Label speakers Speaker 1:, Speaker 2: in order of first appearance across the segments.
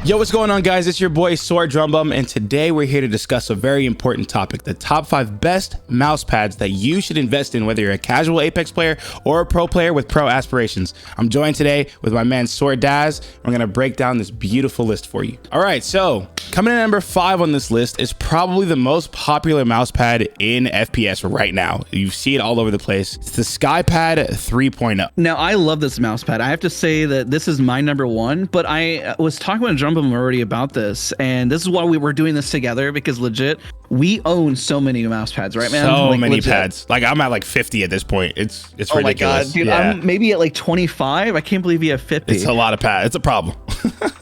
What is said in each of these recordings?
Speaker 1: Yo, what's going on, guys? It's your boy Sword Drumbum, and today we're here to discuss a very important topic: the top 5 best mouse pads that you should invest in, whether you're a casual Apex player or a pro player with pro aspirations. I'm joined today with my man Sword Daz. We're gonna break down this beautiful list for you. All right, so coming in at number 5 on this list is probably the most popular mouse pad in FPS right now. You see it all over the place. It's the Skypad 3.0.
Speaker 2: Now, I love this mouse pad. I have to say that this is my number 1, but I was talking with Drumbum already about this, and this is why we were doing this together, because legit, we own so many mouse pads, right, man?
Speaker 1: So
Speaker 2: like,
Speaker 1: many
Speaker 2: legit.
Speaker 1: pads. Like, I'm at like 50 at this point. It's
Speaker 2: oh
Speaker 1: ridiculous.
Speaker 2: My God, dude,
Speaker 1: yeah.
Speaker 2: I'm maybe at like 25. I can't believe you have 50.
Speaker 1: It's a lot of pads. It's a problem.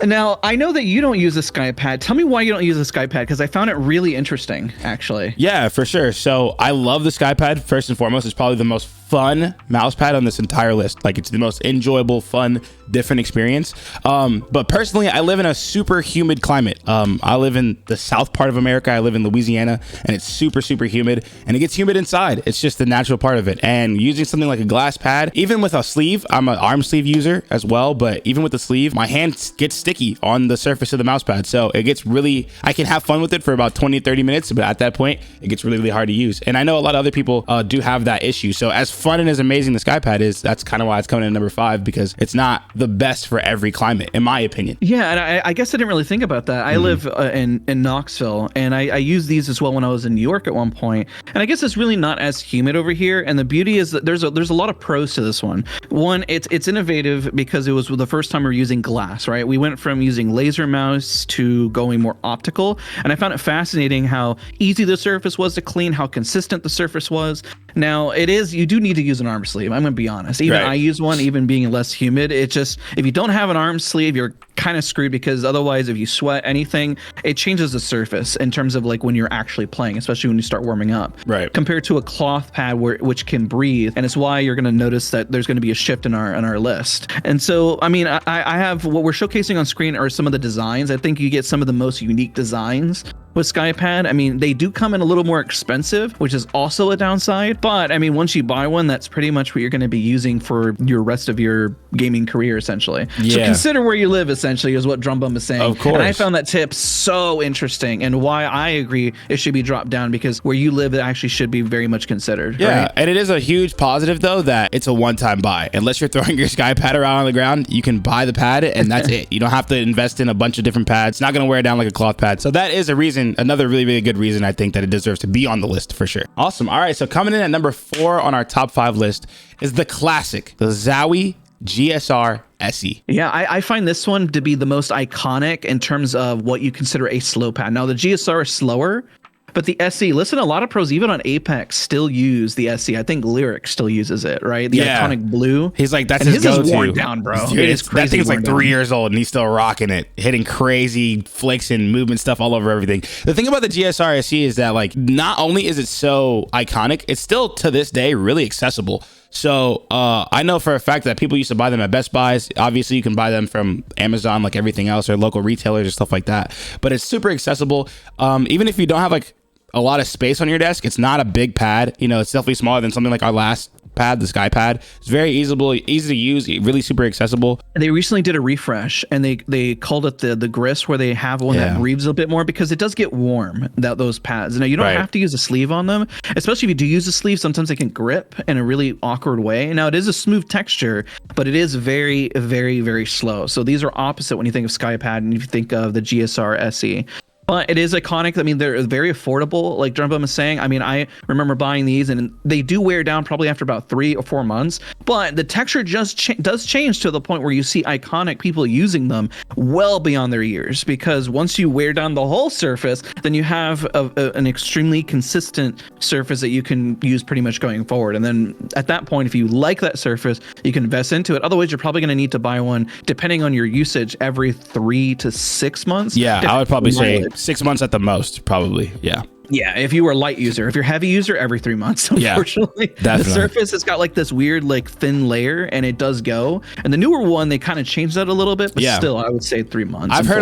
Speaker 2: Now, I know that you don't use a Skypad. Tell me why you don't use a Skypad, because I found it really interesting, actually.
Speaker 1: Yeah, for sure. So I love the Skypad. First and foremost, it's probably the most fun mouse pad on this entire list. Like, it's the most enjoyable, fun, different experience. But personally, I live in a super humid climate. I live in the south part of America. I live in Louisiana, and it's super, super humid, and it gets humid inside. It's just the natural part of it. And using something like a glass pad, even with a sleeve, I'm an arm sleeve user as well, but even with the sleeve, my hand gets sticky on the surface of the mouse pad. So it gets really, I can have fun with it for about 20, 30 minutes, but at that point, it gets really, really hard to use. And I know a lot of other people do have that issue. So as fun and as amazing the Skypad is, that's kind of why it's coming in at number 5, because it's not the best for every climate, in my opinion.
Speaker 2: Yeah, and I guess I didn't really think about that. I live in Knoxville, and I used these as well when I was in New York at one point. And I guess it's really not as humid over here. And the beauty is that there's a lot of pros to this one. One, it's innovative because it was the first time we were using glass, right? We went from using laser mouse to going more optical. And I found it fascinating how easy the surface was to clean, how consistent the surface was. Now, you do need to use an arm sleeve. I'm going to be honest. Even I use one, even being less humid. It just, if you don't have an arm sleeve, you're kind of screwed, because otherwise, if you sweat anything, it changes the surface in terms of like when you're actually playing, especially when you start warming up.
Speaker 1: Right.
Speaker 2: Compared to a cloth pad which can breathe, and it's why you're going to notice that there's going to be a shift in our list. And so, I mean, I have what we're showcasing on screen are some of the designs. I think you get some of the most unique designs with Skypad. I mean, they do come in a little more expensive, which is also a downside. But I mean, once you buy one, that's pretty much what you're going to be using for your rest of your gaming career, essentially. Yeah. So consider where you live, essentially, is what Drumbum is saying.
Speaker 1: Of course.
Speaker 2: And I found that tip so interesting, and why I agree it should be dropped down, because where you live, it actually should be very much considered.
Speaker 1: Yeah,
Speaker 2: right?
Speaker 1: And it is a huge positive, though, that it's a one-time buy. Unless you're throwing your Skypad around on the ground, you can buy the pad, and that's it. You don't have to invest in a bunch of different pads. It's not going to wear down like a cloth pad. So that is a reason, another really, really good reason, I think, that it deserves to be on the list for sure. Awesome. All right, so coming in at number 4 on our top 5 list is the classic, the Zowie GSR SE.
Speaker 2: Yeah, I find this one to be the most iconic in terms of what you consider a slow pad. Now, the GSR is slower, but the SE, listen, a lot of pros, even on Apex, still use the SE. I think Lyric still uses it, right? The iconic blue.
Speaker 1: He's like, that's his go-to.
Speaker 2: Is worn down, bro.
Speaker 1: Dude, that thing's like 3 years old, and he's still rocking it, hitting crazy flicks and movement stuff all over everything. The thing about the GSR SE is that, like, not only is it so iconic, it's still, to this day, really accessible. So I know for a fact that people used to buy them at Best Buys. Obviously, you can buy them from Amazon like everything else, or local retailers or stuff like that. But it's super accessible. Even if you don't have like a lot of space on your desk, it's not a big pad. You know, it's definitely smaller than something like our last pad, the Skypad. It's very easy to use, really super accessible.
Speaker 2: They recently did a refresh, and they called it the grist, where they have one that breathes a bit more, because it does get warm, those pads. Now, you don't have to use a sleeve on them, especially if you do use a sleeve. Sometimes they can grip in a really awkward way. Now, it is a smooth texture, but it is very, very, very slow. So these are opposite when you think of Skypad and if you think of the GSR SE. But it is iconic. I mean, they're very affordable, like Drumbum is saying. I mean, I remember buying these, and they do wear down probably after about 3 or 4 months. But the texture just does change to the point where you see iconic people using them well beyond their years. Because once you wear down the whole surface, then you have an extremely consistent surface that you can use pretty much going forward. And then at that point, if you like that surface, you can invest into it. Otherwise, you're probably going to need to buy one, depending on your usage, every 3 to 6 months.
Speaker 1: Yeah, I would probably say 6 months at the most, probably. Yeah.
Speaker 2: Yeah, if you were a light user. If you're a heavy user, every 3 months, unfortunately. The Surface has got like this weird like thin layer, and it does go. And the newer one, they kind of changed that a little bit, but still, I would say 3 months.
Speaker 1: I've heard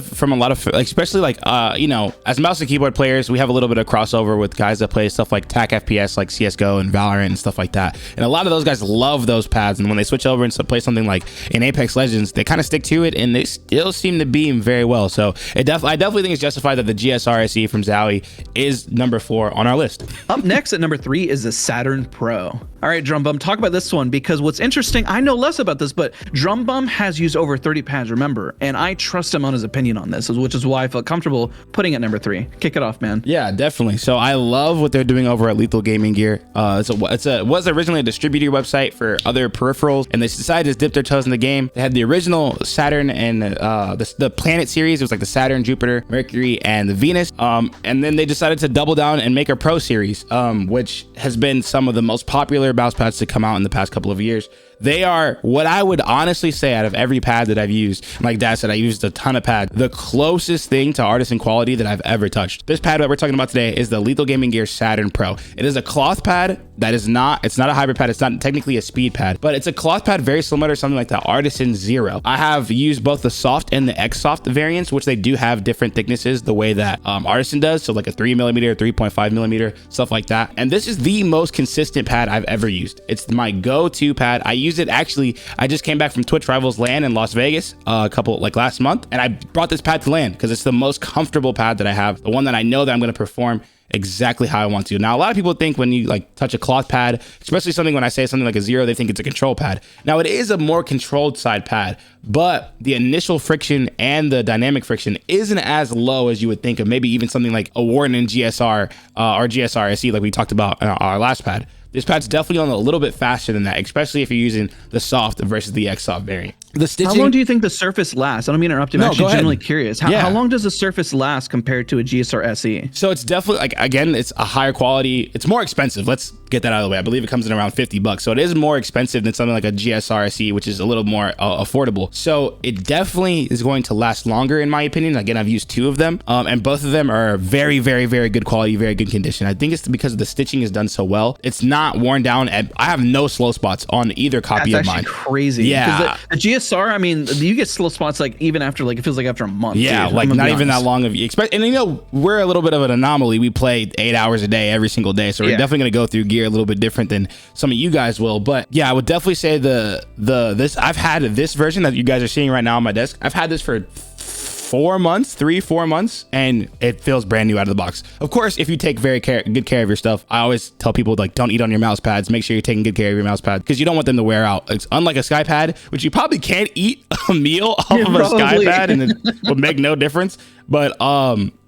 Speaker 1: from a lot of like, especially like you know, as mouse and keyboard players, we have a little bit of crossover with guys that play stuff like TAC FPS, like CS:GO and Valorant and stuff like that. And a lot of those guys love those pads, and when they switch over and play something like in Apex Legends, they kind of stick to it, and they still seem to beam very well. So I definitely think it's justified that the GSR SE from Zowie is number 4 on our list.
Speaker 2: Up next at number 3 is the Saturn Pro. All right, Drumbum, talk about this one, because what's interesting, I know less about this, but Drumbum has used over 30 pads, remember, and I trust him on his opinion on this, which is why I felt comfortable putting it at number 3. Kick it off, man.
Speaker 1: Yeah, definitely. So I love what they're doing over at Lethal Gaming Gear. It was originally a distributor website for other peripherals, and they decided to dip their toes in the game. They had the original Saturn and the Planet series. It was like the Saturn, Jupiter, Mercury, and the Venus. And then they decided to double down and make a Pro series, which has been some of the most popular mouse pads to come out in the past couple of years. They are what I would honestly say, out of every pad that I've used, like Dad said, I used a ton of pads, the closest thing to Artisan quality that I've ever touched. This pad that we're talking about today is the Lethal Gaming Gear Saturn Pro. It is a cloth pad that is it's not a hybrid pad. It's not technically a speed pad, but it's a cloth pad very similar to something like the Artisan Zero. I have used both the soft and the X-Soft variants, which they do have different thicknesses the way that Artisan does. So like a 3mm, 3.5mm, stuff like that. And this is the most consistent pad I've ever used. It's my go-to pad. I use it, actually, I just came back from Twitch Rivals LAN in Las Vegas last month, and I brought this pad to LAN because it's the most comfortable pad that I have, the one that I know that I'm going to perform exactly how I want to. Now, a lot of people think when you like touch a cloth pad, especially when I say something like a Zero, they think it's a control pad. Now, it is a more controlled side pad, but the initial friction and the dynamic friction isn't as low as you would think of, maybe even something like a Warden GSR or GSR SE like we talked about in our last pad. This pad's definitely on a little bit faster than that, especially if you're using the soft versus the X-Soft variant. The stitching. How
Speaker 2: long do you think the Surface lasts? I don't mean to interrupt you. I'm actually genuinely curious. How long does the Surface last compared to a GSR SE?
Speaker 1: So it's definitely, like, again, it's a higher quality. It's more expensive. Let's get that out of the way. I believe it comes in around $50. So it is more expensive than something like a GSR SE, which is a little more affordable. So it definitely is going to last longer, in my opinion. Again, I've used 2 of them, and both of them are very, very, very good quality, very good condition. I think it's because the stitching is done so well. It's not worn down, and I have no slow spots on either copy of mine.
Speaker 2: That's actually crazy.
Speaker 1: Yeah.
Speaker 2: The GSR, I mean, you get slow spots like even after, like, it feels like after a month.
Speaker 1: Yeah,
Speaker 2: dude.
Speaker 1: like not even that long of you expect. And you know, we're a little bit of an anomaly. We play 8 hours a day every single day, so we're definitely going to go through gear a little bit different than some of you guys will. But yeah, I would definitely say this I've had this version that you guys are seeing right now on my desk. I've had this for 4 months, 3-4 months, and it feels brand new out of the box. Of course, if you take good care of your stuff, I always tell people, like, don't eat on your mouse pads. Make sure you're taking good care of your mouse pad because you don't want them to wear out. It's unlike a Skypad, which you probably can't eat a meal off of a Skypad and it would make no difference. But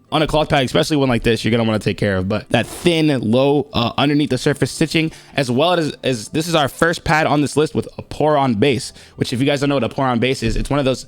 Speaker 1: on a cloth pad, especially one like this, you're going to want to take care of. But that thin, low, underneath the surface stitching, as well as this is our first pad on this list with a pour-on base, which, if you guys don't know what a pour-on base is, it's one of those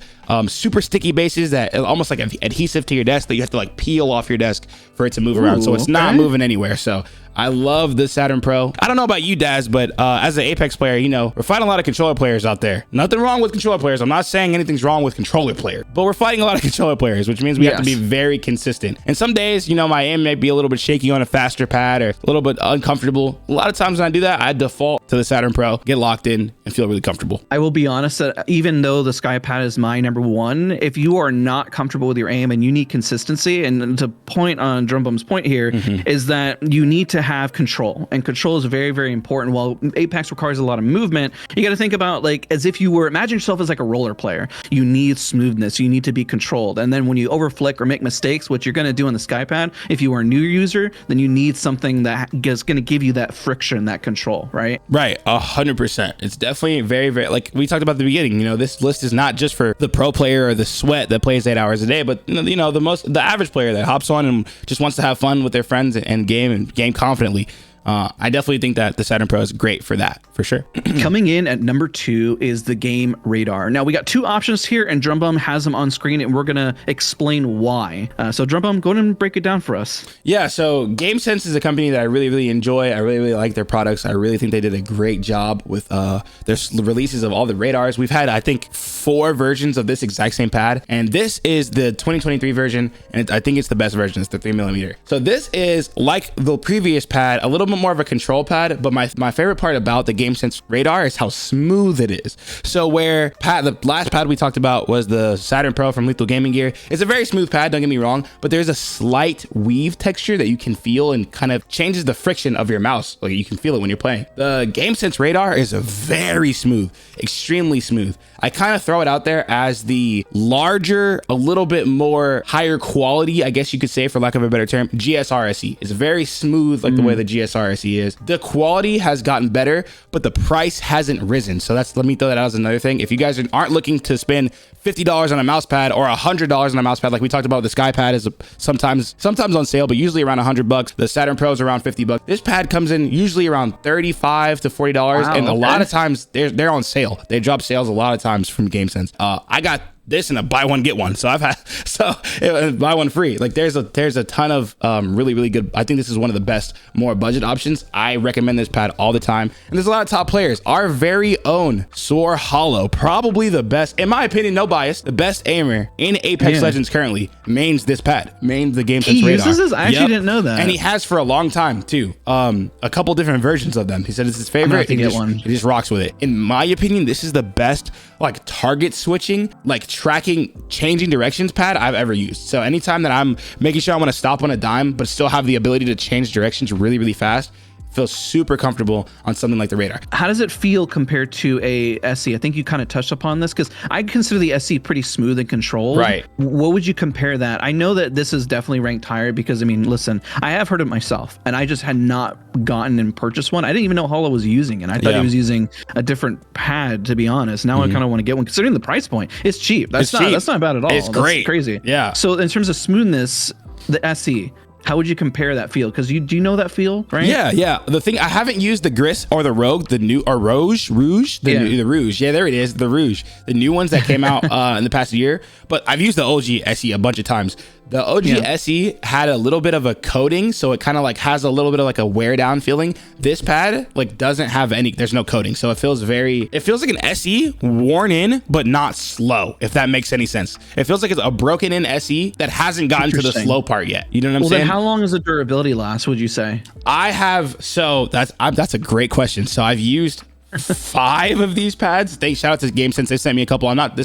Speaker 1: super sticky bases that almost like adhesive to your desk that you have to like peel off your desk for it to move around. So it's not moving anywhere. So I love the Saturn Pro. I don't know about you, Daz, but as an Apex player, you know, we're fighting a lot of controller players out there. Nothing wrong with controller players. I'm not saying anything's wrong with controller players, but we're fighting a lot of controller players, which means we have to be very consistent. And some days, you know, my aim may be a little bit shaky on a faster pad or a little bit uncomfortable. A lot of times when I do that, I default to the Saturn Pro, get locked in, and feel really comfortable.
Speaker 2: I will be honest that even though the Skypad is my number 1, if you are not comfortable with your aim and you need consistency, and to point on Drumbum's point here, is that you need to have control. And control is very, very important. While Apex requires a lot of movement, you got to think about, like, as if you were, imagine yourself as like a roller player. You need smoothness. You need to be controlled. And then when you overflick or make mistakes, what you're going to do on the Skypad, if you are a new user, then you need something that is going to give you that friction, that control, right?
Speaker 1: Right. 100%. It's definitely very, very, like we talked about at the beginning, you know, this list is not just for the pro player or the sweat that plays 8 hours a day, but, you know, the average player that hops on and just wants to have fun with their friends and game confidently. I definitely think that the Saturn Pro is great for that, for sure.
Speaker 2: Coming in at number 2 is the Game Radar. Now we got 2 options here, and Drumbum has them on screen, and we're gonna explain why. So Drumbum, go ahead and break it down for us.
Speaker 1: Yeah, so GameSense is a company that I really, really enjoy. I really, really like their products. I really think they did a great job with their releases of all the radars. We've had, I think, 4 versions of this exact same pad, and this is the 2023 version, and I think it's the best version. It's the 3mm. So this is like the previous pad, a little bit more of a control pad, but my favorite part about the GameSense radar is how smooth it is. So where the last pad we talked about was the Saturn Pro from Lethal Gaming Gear. It's a very smooth pad, don't get me wrong, but there's a slight weave texture that you can feel and kind of changes the friction of your mouse. Like you can feel it when you're playing. The GameSense radar is a very smooth, extremely smooth. I kind of throw it out there as the larger, a little bit more higher quality, I guess you could say, for lack of a better term, GSR-SE. It's very smooth, like the way the GSR-SE is. The quality has gotten better, but the price hasn't risen. So let me throw that out as another thing. If you guys aren't looking to spend $50 on a mouse pad or $100 on a mouse pad, like we talked about, the Skypad is sometimes on sale, but usually around $100. The Saturn Pro is around $50. This pad comes in usually around $35 to $40, wow, and a lot of times they're on sale. They drop sales a lot of times from GameSense. I got this and a buy one get one, so buy one free. Like there's a ton of really, really good. I think this is one of the best, more budget options. I recommend this pad all the time, and there's a lot of top players. Our very own Soar Hollow, probably the best, in my opinion, no bias, the best aimer in Apex Legends currently, mains this pad, mains the GameSense radar. He
Speaker 2: uses this? I actually didn't know that,
Speaker 1: and he has for a long time too. A couple different versions of them. He said it's his favorite. He just rocks with it. In my opinion, this is the best like target switching, like tracking, changing directions pad I've ever used. So anytime that I'm making sure I want to stop on a dime, but still have the ability to change directions really, really fast, feels super comfortable on something like the radar.
Speaker 2: How does it feel compared to a SE? I think you kind of touched upon this because I consider the SE pretty smooth and controlled.
Speaker 1: Right.
Speaker 2: What would you compare that? I know that this is definitely ranked higher because, I mean, listen, I have heard it myself and I just had not gotten and purchased one. I didn't even know Hollow was using it. I thought he was using a different pad, to be honest. Now I kind of want to get one considering the price point. It's cheap. That's not bad at all.
Speaker 1: It's great.
Speaker 2: That's crazy.
Speaker 1: Yeah.
Speaker 2: So in terms of smoothness, the SE, how would you compare that feel? Because do you know that feel, right?
Speaker 1: Yeah. The thing, I haven't used the Gris or the Rogue, the new, or Rouge, the Rouge. Yeah, there it is, the Rouge. The new ones that came out in the past year. But I've used the OG SE a bunch of times. The OG SE had a little bit of a coating, so it kind of like has a little bit of like a wear down feeling. This pad like doesn't have any, there's no coating. So it feels like an SE worn in, but not slow, if that makes any sense. It feels like it's a broken in SE that hasn't gotten to the slow part yet. You know what I'm saying?
Speaker 2: Then how long does the durability last, would you say?
Speaker 1: That's a great question. So I've used 5 of these pads. Shout out to GameSense. They sent me a couple. I'm not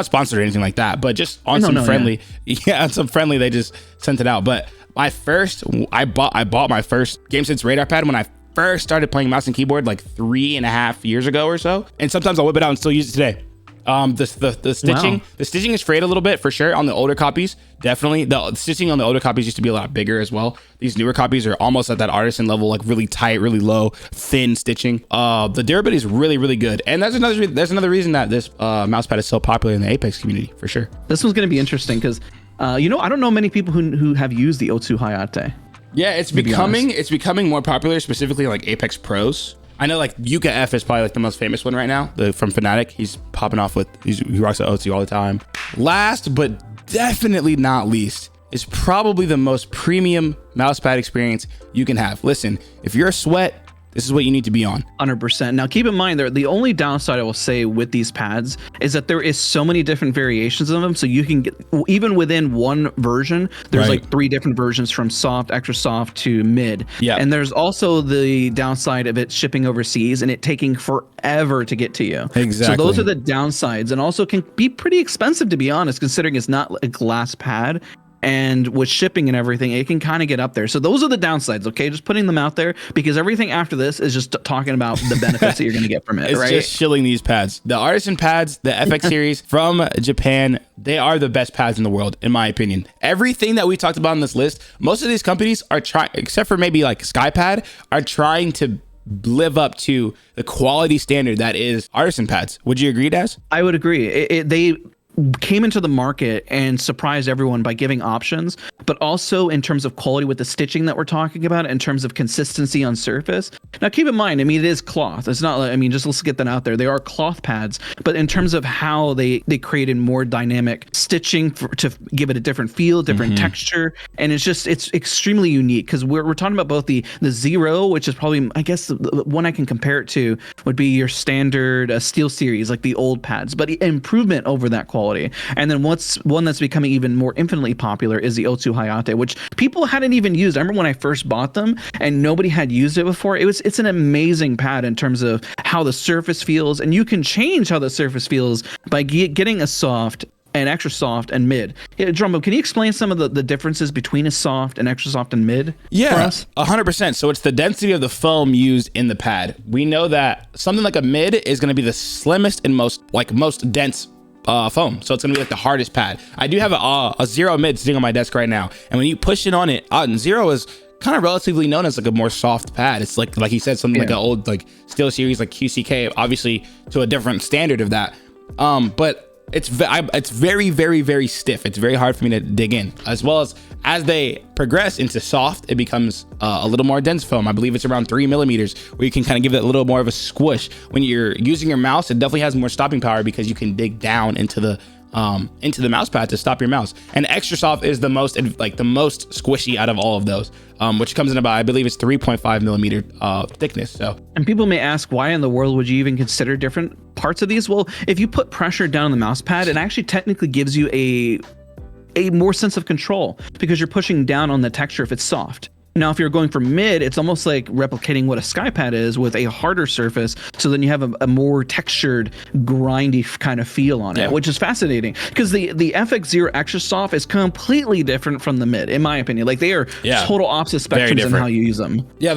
Speaker 1: sponsored or anything like that, but just on some friendly, they just sent it out. But I bought my first GameSense radar pad when I first started playing mouse and keyboard like 3.5 years ago or so. And sometimes I'll whip it out and still use it today. The stitching is frayed a little bit for sure on the older copies. Definitely the stitching on the older copies used to be a lot bigger as well. These newer copies are almost at that Artisan level, like really tight, really low, thin stitching. The durability is really, really good. And there's another reason that this mouse pad is so popular in the Apex community for sure.
Speaker 2: This one's going to be interesting because I don't know many people who have used the O2 Hayate.
Speaker 1: Yeah, it's becoming more popular, specifically like Apex pros. I know like Yuka F is probably like the most famous one right now, from Fnatic. He's popping off he rocks the O2 all the time. Last but definitely not least is probably the most premium mousepad experience you can have. Listen, if you're a sweat, this is what you need to be on.
Speaker 2: 100%. Now, keep in mind, the only downside I will say with these pads is that there is so many different variations of them. So you can get, even within one version, there's like 3 different versions from soft, extra soft to mid. Yeah. And there's also the downside of it shipping overseas and it taking forever to get to you.
Speaker 1: Exactly.
Speaker 2: So those are the downsides, and also can be pretty expensive, to be honest, considering it's not a glass pad. And with shipping and everything, it can kind of get up there. So those are the downsides, okay? Just putting them out there, because everything after this is just talking about the benefits that you're going to get from it,
Speaker 1: it's
Speaker 2: right?
Speaker 1: Just shilling these pads. The Artisan pads, the FX series from Japan, they are the best pads in the world, in my opinion. Everything that we talked about on this list, most of these companies are trying, except for maybe like Skypad, are trying to live up to the quality standard that is Artisan pads. Would you agree, Daz?
Speaker 2: I would agree. came into the market and surprised everyone by giving options, but also in terms of quality with the stitching that we're talking about, in terms of consistency on surface. Now, keep in mind, I mean, it is cloth. It's not, I mean, just let's get that out there. They are cloth pads, but in terms of how they created more dynamic stitching to give it a different feel, different texture. And it's extremely unique because we're talking about both the Zero, which is probably, I guess, the one I can compare it to would be your standard Steel Series, like the old pads, but improvement over that quality. And then one that's becoming even more infinitely popular is the O2 Hayate, which people hadn't even used. I remember when I first bought them and nobody had used it before. It's an amazing pad in terms of how the surface feels, and you can change how the surface feels by getting a soft, and extra soft, and mid. Yeah, Drumbum, can you explain some of the differences between a soft and extra soft and mid?
Speaker 1: Yeah, 100%. So it's the density of the foam used in the pad. We know that something like a mid is going to be the slimmest and most dense foam, so it's gonna be like the hardest pad. I do have a Zero mid sitting on my desk right now, and when you push it on it, Zero is kind of relatively known as like a more soft pad. It's like he said, something like an old like Steel Series, like QCK, obviously to a different standard of that. But it's very, very, very stiff. It's very hard for me to dig in. As well as they progress into soft, it becomes a little more dense foam. I believe it's around 3 millimeters, where you can kind of give it a little more of a squish. When you're using your mouse, it definitely has more stopping power because you can dig down into the mouse pad to stop your mouse. And extra soft is the most squishy out of all of those, which comes in about, I believe it's 3.5 millimeter thickness. So,
Speaker 2: and people may ask, why in the world would you even consider different parts of these? Well, if you put pressure down on the mouse pad, it actually technically gives you a more sense of control because you're pushing down on the texture if it's soft. Now, if you're going for mid, it's almost like replicating what a Skypad is with a harder surface. So then you have a more textured, grindy kind of feel on it, which is fascinating because the FX Zero Extra Soft is completely different from the mid, in my opinion. Like they are total opposite spectrums in how you use them.
Speaker 1: Yeah,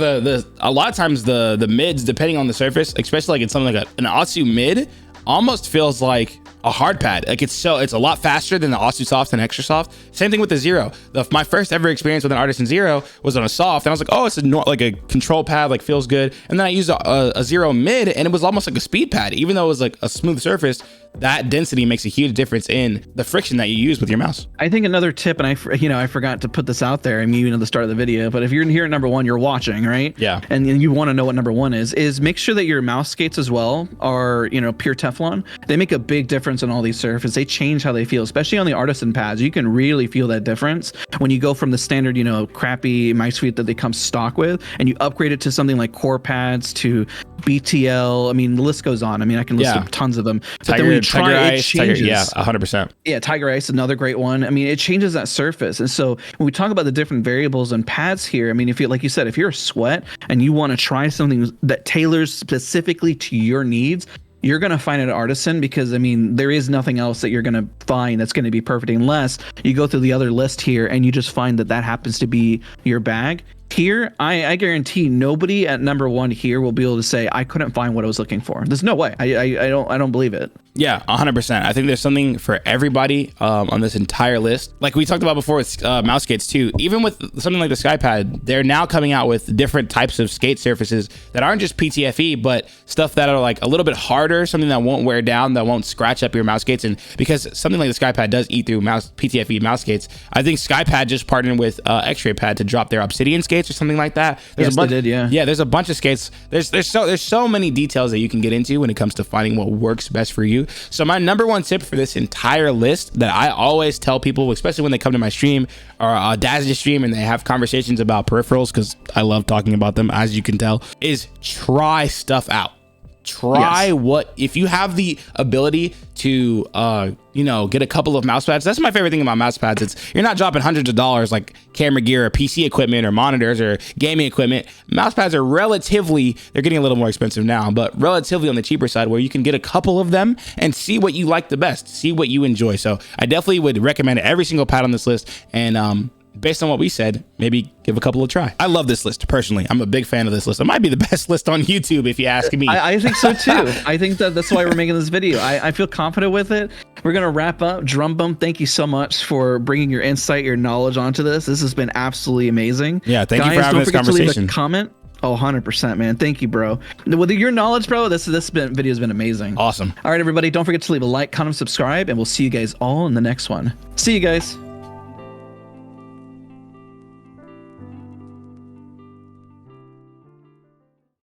Speaker 1: a lot of times the mids, depending on the surface, especially like in something like an Otsu mid, almost feels like a hard pad. Like it's a lot faster than the Otsu Soft and Extra Soft. Same thing with the Zero. My first ever experience with an Artisan Zero was on a soft, and I was like, oh, it's like a control pad, like feels good. And then I used a Zero mid, and it was almost like a speed pad. Even though it was like a smooth surface, that density makes a huge difference in the friction that you use with your mouse.
Speaker 2: I think another tip, and I forgot to put this out there, I mean, even at the start of the video, but if you're here at number one, you're watching, right?
Speaker 1: Yeah.
Speaker 2: And you want to know what number one is make sure that your mouse skates as well are, pure Teflon. They make a big difference on all these surfaces. They change how they feel, especially on the Artisan pads. You can really feel that difference when you go from the standard, crappy mice feet that they come stock with, and you upgrade it to something like Core pads, to BTL. I mean, the list goes on. I mean, I can list tons of them. But then when you try, it changes.
Speaker 1: Yeah, 100%.
Speaker 2: Yeah, Tiger Ice, another great one. I mean, it changes that surface. And so when we talk about the different variables and pads here, I mean, if you, like you said, if you're a sweat and you want to try something that tailors specifically to your needs, you're going to find it at Artisan, because I mean, there is nothing else that you're going to find that's going to be perfect unless you go through the other list here and you just find that happens to be your bag. Here, I guarantee nobody at number one here will be able to say, I couldn't find what I was looking for. There's no way. I don't believe it.
Speaker 1: Yeah, 100%. I think there's something for everybody on this entire list. Like we talked about before with mouse skates too, even with something like the Skypad, they're now coming out with different types of skate surfaces that aren't just PTFE, but stuff that are like a little bit harder, something that won't wear down, that won't scratch up your mouse skates. And because something like the Skypad does eat through PTFE mouse skates, I think Skypad just partnered with X-Ray Pad to drop their Obsidian skates or something like that.
Speaker 2: Yes, they did, yeah.
Speaker 1: Yeah, there's a bunch of skates. There's so many details that you can get into when it comes to finding what works best for you. So my number one tip for this entire list that I always tell people, especially when they come to my stream or Daz's stream and they have conversations about peripherals, because I love talking about them, as you can tell, is try stuff out. Try if you have the ability to get a couple of mouse pads. That's my favorite thing about mouse pads. It's you're not dropping hundreds of dollars like camera gear or PC equipment or monitors or gaming equipment. Mouse pads are they're getting a little more expensive now, but relatively on the cheaper side, where you can get a couple of them and see what you like the best, see what you enjoy. So I definitely would recommend every single pad on this list, and based on what we said, maybe give a couple a try. I love this list personally. I'm a big fan of this list. It might be the best list on YouTube if you ask me.
Speaker 2: I think so too. I think that's why we're making this video. I feel confident with it. We're going to wrap up. Drumbum, thank you so much for bringing your insight, your knowledge onto this. This has been absolutely amazing.
Speaker 1: Yeah, thank you for having this conversation.
Speaker 2: Don't forget to leave a comment Oh, 100%, man. Thank you, bro. With your knowledge, bro, this video has been amazing.
Speaker 1: Awesome.
Speaker 2: All right, everybody, don't forget to leave a like, comment, subscribe, and we'll see you guys all in the next one. See you guys.